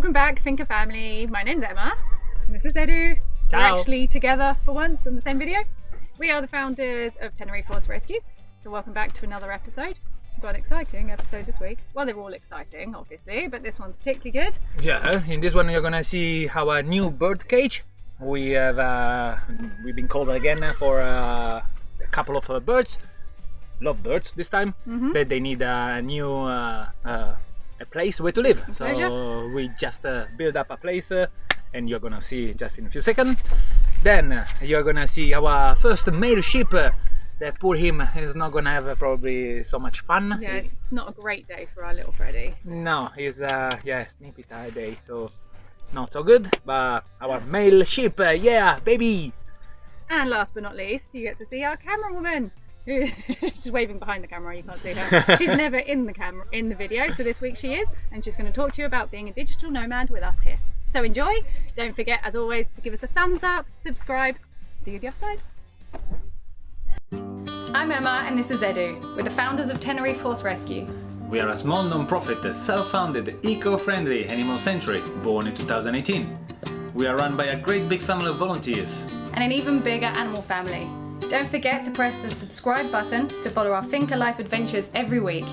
Welcome back, Finca family. My name's Emma, and this is Edu. Ciao. We're actually together for once in the same video. We are the founders of Tenerife Horse Rescue, so welcome back to another episode. We've got an exciting episode this week. Well, they're all exciting, obviously, but this one's particularly good. Yeah, in this one you're gonna see our new bird cage. We've been called again for a couple of birds, lovebirds this time. That they need a new a place where to live. So we just build up a place, and you're gonna see just in a few seconds. Then you're gonna see our first male sheep. That poor him is not gonna have probably so much fun. Yeah, it's not a great day for our little Freddy. No, he's snippy tie day, so not so good. But our male sheep, yeah, baby. And last but not least, you get to see our camera woman. She's waving behind the camera, you can't see her. She's never in the video, so this week she is, and she's going to talk to you about being a digital nomad with us here. So enjoy. Don't forget, as always, to give us a thumbs up, subscribe. See you at the other side. I'm Emma, and this is Edu. We're the founders of Tenerife Horse Rescue. We are a small non-profit, self-founded, eco-friendly animal sanctuary born in 2018. We are run by a great big family of volunteers. And an even bigger animal family. Don't forget to press the subscribe button to follow our Finca Life adventures every week.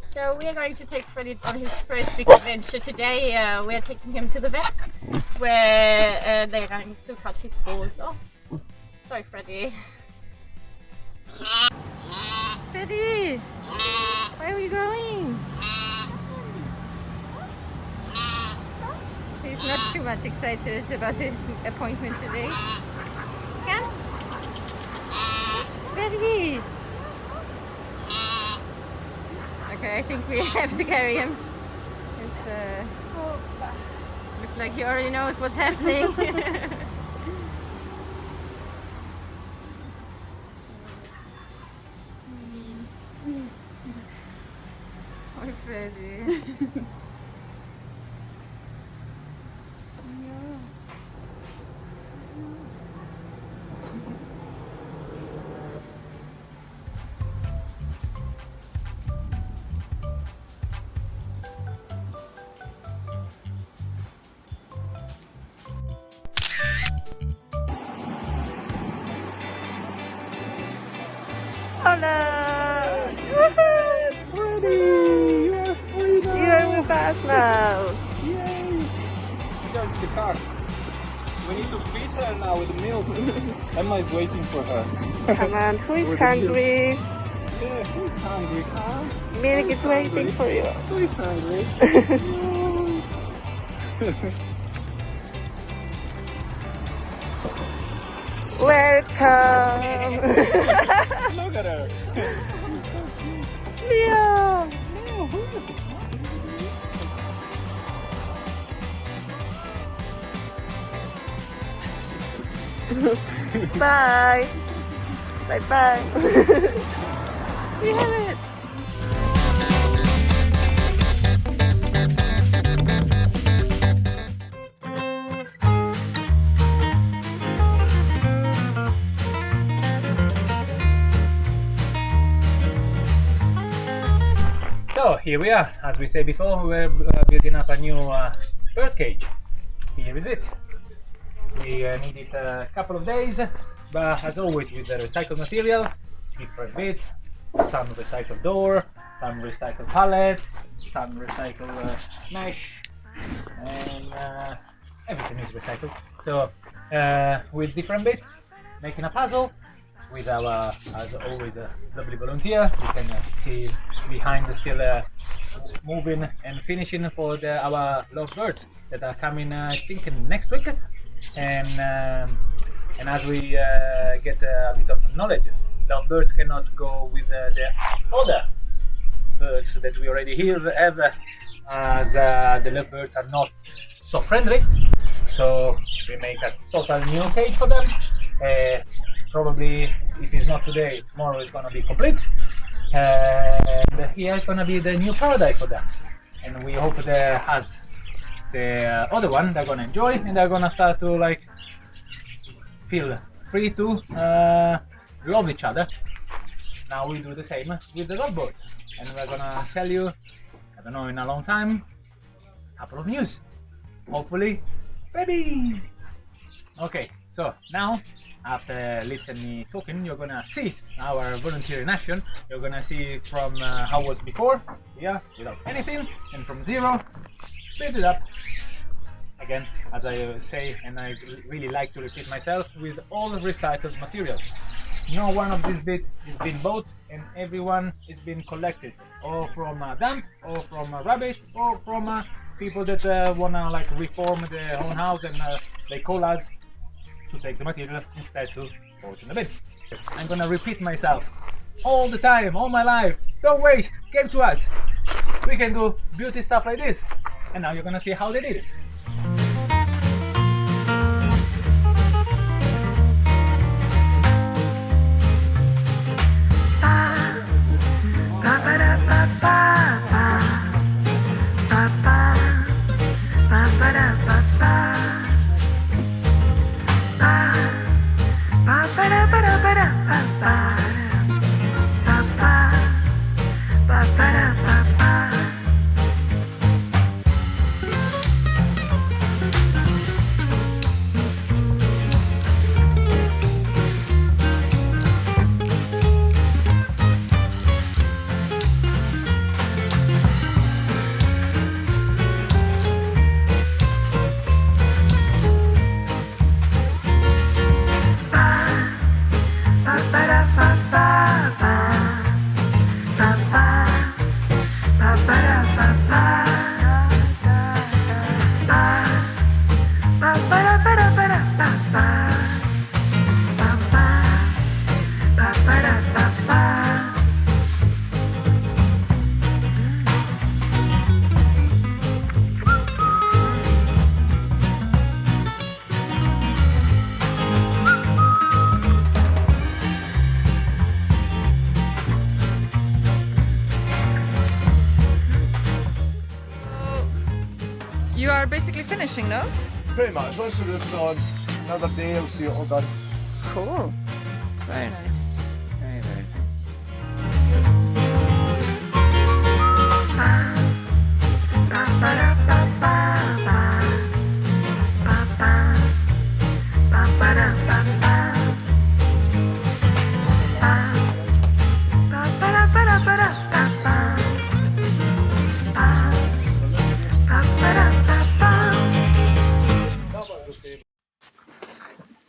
So we are going to take Freddy on his first big adventure today. We are taking him to the vets, where they are going to cut his paws off. Sorry, Freddy. Freddy! Where are you going? He's not too much excited about his appointment today. Come! Freddy! Okay, I think we have to carry him. Looks like he already knows what's happening. Poor Freddy. Hola! Freddy, you are free now. You are with us now. Yay! Go to the car. We need to feed her now with milk. Emma is waiting for her. Come on, who is With the hungry? Yeah, who's hungry? Huh? Milk is waiting for you. Who is hungry? Welcome! Look at her. She's so cute. Leo! Leo, who is it? Bye! Bye bye! We have it! So here we are. As we said before, we're building up a new bird cage. Here is it. We need it a couple of days, but as always with the recycled material, different bit, some recycled door, some recycled pallet, some recycled mesh, and everything is recycled. So with different bit, making a puzzle with our, as always, a lovely volunteer. You can see behind still moving and finishing for our lovebirds that are coming, I think, next week. And as we get a bit of knowledge, lovebirds cannot go with the other birds that we already have, as the lovebirds are not so friendly. So we make a total new cage for them. Probably, if it's not today, tomorrow is gonna be complete. And here is gonna be the new paradise for them. And we hope that as the other one, they're gonna enjoy and they're gonna start to like feel free to love each other. Now we do the same with the lovebirds, and we're gonna tell you, I don't know, in a long time, a couple of news. Hopefully, babies. Okay, so now after listening talking, you're gonna see our volunteer in action. You're gonna see from how it was before, yeah, without anything, and from zero, build it up. Again, as I say, and I really like to repeat myself, with all recycled material. No one of these bits is being bought, and everyone is being collected, or from dump, or from rubbish, or from people that wanna like reform their own house, and they call us to take the material instead to throw it in the bin. I'm gonna repeat myself all the time, all my life. Don't waste, give to us. We can do beauty stuff like this. And now you're gonna see how they did it. You are basically finishing, no? Pretty much. Once the roof's on, another day, I'll see it all done. Cool. Very nice. Very, very nice.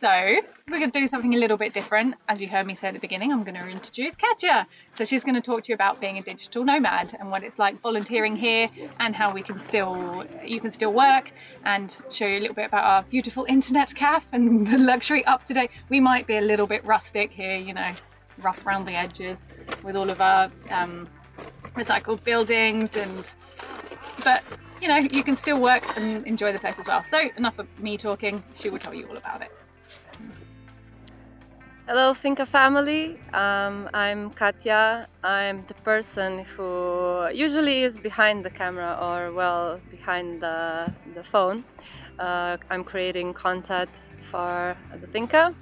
So we're going to do something a little bit different. As you heard me say at the beginning, I'm going to introduce Katja. So she's going to talk to you about being a digital nomad and what it's like volunteering here, and how you can still work, and show you a little bit about our beautiful internet cafe and the luxury up to date. We might be a little bit rustic here, you know, rough around the edges with all of our recycled buildings, but you know, you can still work and enjoy the place as well. So enough of me talking, she will tell you all about it. Hello, Finca family. I'm Katja. I'm the person who usually is behind the camera, or well, behind the phone. I'm creating content for the Finca.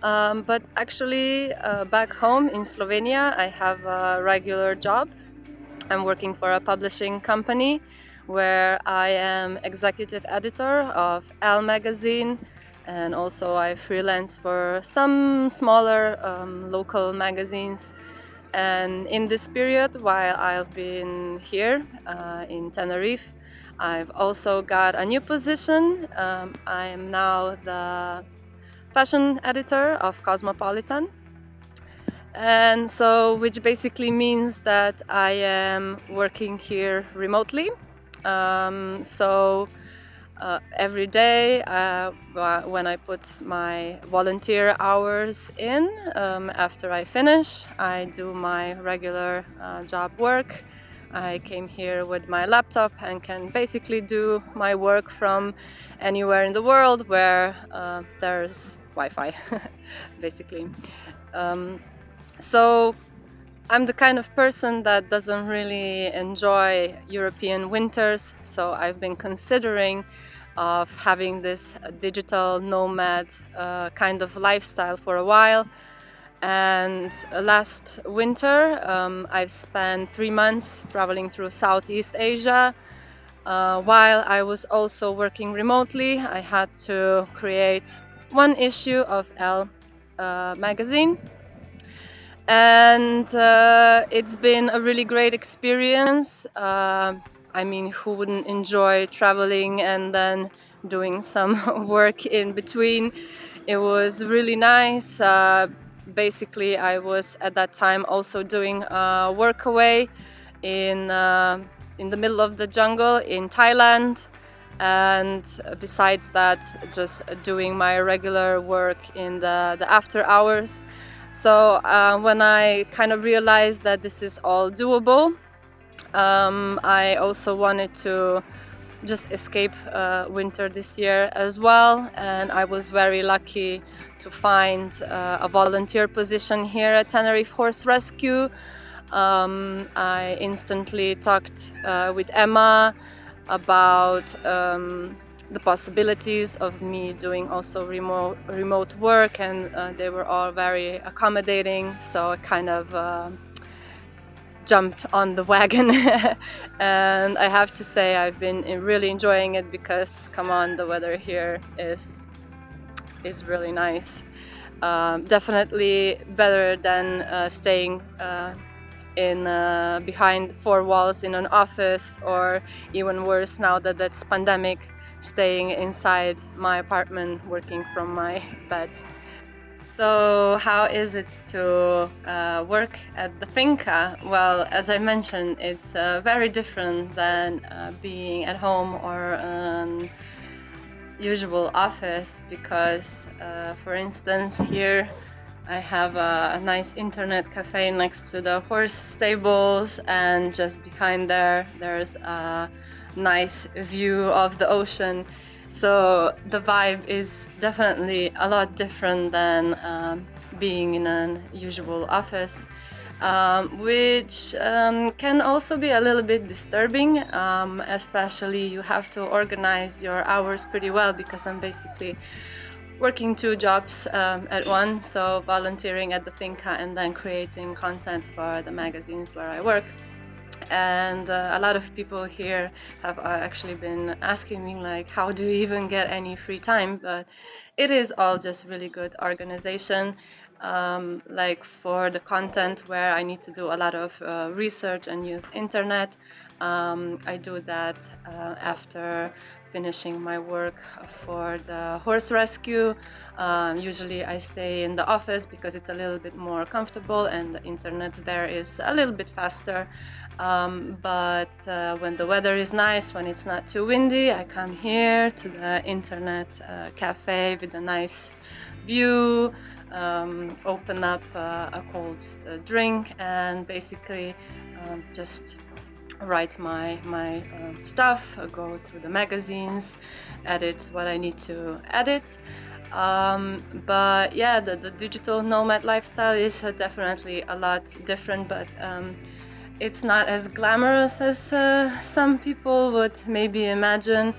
But actually, back home in Slovenia, I have a regular job. I'm working for a publishing company where I am executive editor of Elle magazine and also I freelance for some smaller local magazines. And in this period, while I've been here in Tenerife, I've also got a new position. I am now the fashion editor of Cosmopolitan. And so, which basically means that I am working here remotely. Every day when I put my volunteer hours in, after I finish, I do my regular job work. I came here with my laptop and can basically do my work from anywhere in the world where there's Wi-Fi, basically. So I'm the kind of person that doesn't really enjoy European winters, so I've been considering of having this digital nomad kind of lifestyle for a while. And last winter I've spent 3 months traveling through Southeast Asia. While I was also working remotely, I had to create one issue of Elle magazine. And it's been a really great experience. I mean, who wouldn't enjoy traveling and then doing some work in between? It was really nice. Basically, I was at that time also doing Workaway in the middle of the jungle in Thailand. And besides that, just doing my regular work in the after hours. So when I kind of realized that this is all doable, I also wanted to just escape winter this year as well. And I was very lucky to find a volunteer position here at Tenerife Horse Rescue. I instantly talked with Emma about the possibilities of me doing also remote work, and they were all very accommodating, so I kind of jumped on the wagon. And I have to say I've been really enjoying it, because come on, the weather here is really nice. Definitely better than staying in behind 4 walls in an office, or even worse now that that's pandemic, staying inside my apartment working from my bed. So how is it to work at the finca? Well, as I mentioned, it's very different than being at home or an usual office, because for instance here I have a nice internet cafe next to the horse stables, and just behind there's a nice view of the ocean. So the vibe is definitely a lot different than being in an usual office, which can also be a little bit disturbing, especially you have to organize your hours pretty well, because I'm basically working 2 jobs at once, so volunteering at the finca and then creating content for the magazines where I work. And a lot of people here have actually been asking me, like, how do you even get any free time? But it is all just really good organization. Like for the content where I need to do a lot of research and use internet, I do that after finishing my work for the horse rescue. Usually I stay in the office because it's a little bit more comfortable and the internet there is a little bit faster. But when the weather is nice, when it's not too windy, I come here to the internet cafe with a nice view, open up a cold drink, and basically just write my stuff, go through the magazines, edit what I need to edit. But yeah, the digital nomad lifestyle is definitely a lot different, but it's not as glamorous as some people would maybe imagine.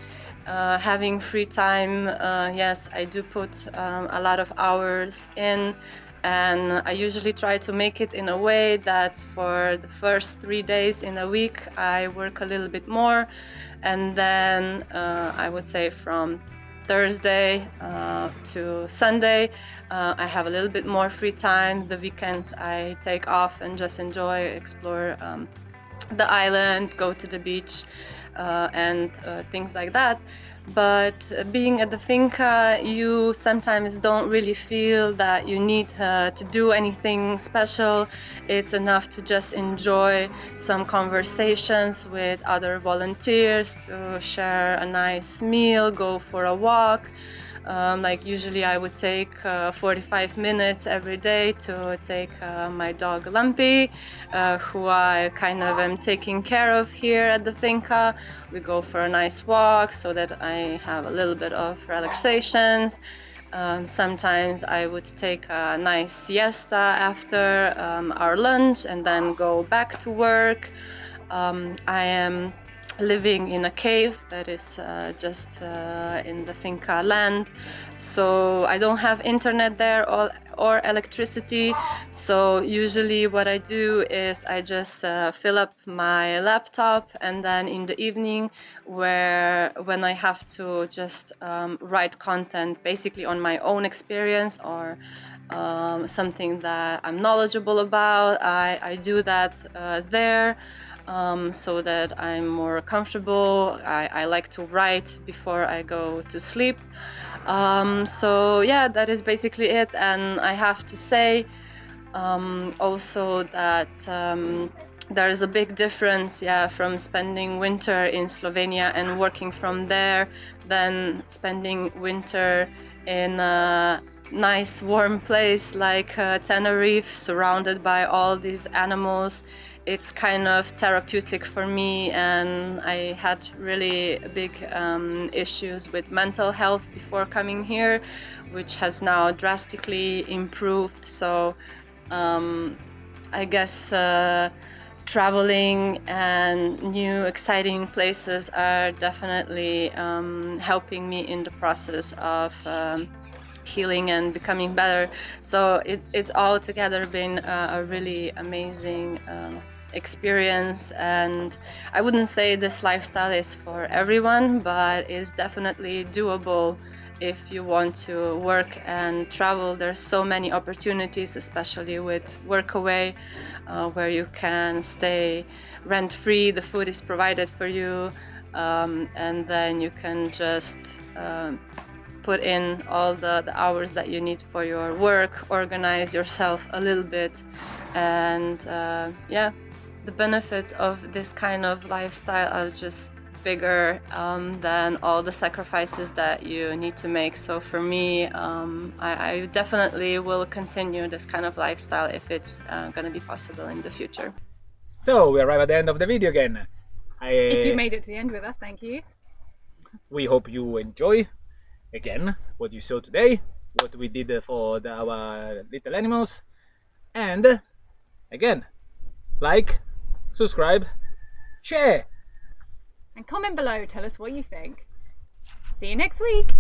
Having free time, yes, I do put a lot of hours in, and I usually try to make it in a way that for the first 3 days in a week I work a little bit more, and then I would say from Thursday to Sunday. I have a little bit more free time. The weekends I take off and just enjoy, explore the island, go to the beach and things like that. But being at the finca, you sometimes don't really feel that you need to do anything special. It's enough to just enjoy some conversations with other volunteers, to share a nice meal, go for a walk. Like usually I would take 45 minutes every day to take my dog Lumpy, who I kind of am taking care of here at the finca. We go for a nice walk so that I have a little bit of relaxations. Sometimes I would take a nice siesta after our lunch and then go back to work. I am living in a cave that is just in the finca land, so I don't have internet there or electricity. So usually what I do is I just fill up my laptop, and then in the evening when I have to just write content basically on my own experience or something that I'm knowledgeable about, I do that there. So that I'm more comfortable. I like to write before I go to sleep. So yeah, that is basically it. And I have to say also that there is a big difference, from spending winter in Slovenia and working from there than spending winter in a nice warm place like Tenerife, surrounded by all these animals. It's kind of therapeutic for me, and I had really big issues with mental health before coming here, which has now drastically improved. So I guess traveling and new exciting places are definitely helping me in the process of healing and becoming better. So it's altogether been a really amazing experience, and I wouldn't say this lifestyle is for everyone, but it's definitely doable if you want to work and travel. There's so many opportunities, especially with Workaway, where you can stay rent-free, the food is provided for you, and then you can just put in all the hours that you need for your work, organize yourself a little bit, and yeah, the benefits of this kind of lifestyle are just bigger than all the sacrifices that you need to make. So for me, I definitely will continue this kind of lifestyle if it's going to be possible in the future. So we arrive at the end of the video again. If you made it to the end with us, thank you. We hope you enjoy again what you saw today, what we did for our little animals, and again, like, subscribe, share, and comment below, tell us what you think. See you next week.